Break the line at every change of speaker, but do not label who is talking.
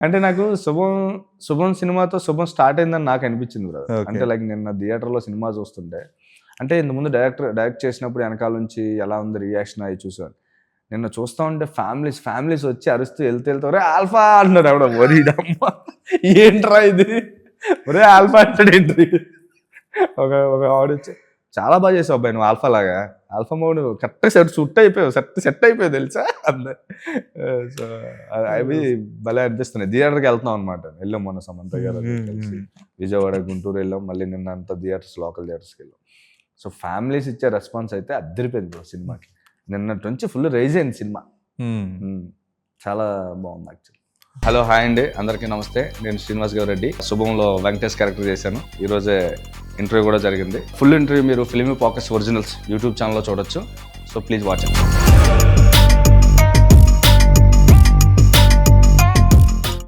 అంటే నాకు శుభం సినిమాతో శుభం స్టార్ట్ అయిందని నాకు అనిపించింది బ్రదర్. అంటే లైక్ నిన్న థియేటర్‌లో సినిమా చూస్తుంటే అంటే ఇంతకుముందు డైరెక్ట్ చేసినప్పుడు వెనకాల నుంచి ఎలా ఉంది రియాక్షన్ అయి చూసాను. నిన్న చూస్తా ఉంటే ఫ్యామిలీస్ వచ్చి అరుస్తూ వెళ్తూ "ఒరేయ్ ఆల్ఫా" అంటున్నాడు ఎవడో. ఓరిడమ్మ ఏంట్రా ఇది? ఒరేయ్ ఆల్ఫా అంటాడేంటి? ఒక ఆడొచ్చి చాలా బాగా చేసావు అబ్బాయి నువ్వు ఆల్ఫా లాగా. ఆల్ఫా మోడ్ కరెక్ట్‌గా సెట్ అయిపోయావు తెలుసా అన్నారు. సో అవి భలే అనిపిస్తున్నాయి. థియేటర్‌కి వెళ్తున్నాం అనమాట. వెళ్ళాం మొన్న సమంత గారు కలిసి విజయవాడ, గుంటూరు వెళ్ళాం. మళ్ళీ నిన్న అంతా లోకల్ థియేటర్స్కి వెళ్ళాం. సో ఫ్యామిలీస్ ఇచ్చే రెస్పాన్స్ అయితే అద్దరిపోయింది బ్రో సినిమాకి. నిన్నటి నుంచి ఫుల్ రైజ్ అయింది సినిమా. చాలా బాగుంది యాక్చువల్లీ. హలో హాయ్ అండి, అందరికీ నమస్తే. నేను శ్రీనివాస్ గౌరెడ్డి. శుభంలో వెంకటేష్ క్యారెక్టర్ చేశాను. ఈరోజే ఇంటర్వ్యూ కూడా జరిగింది. ఫుల్ ఇంటర్వ్యూ మీరు ఫిల్మీ పాకెట్స్ ఒరిజినల్స్ యూట్యూబ్ ఛానల్లో చూడొచ్చు. So please watch it.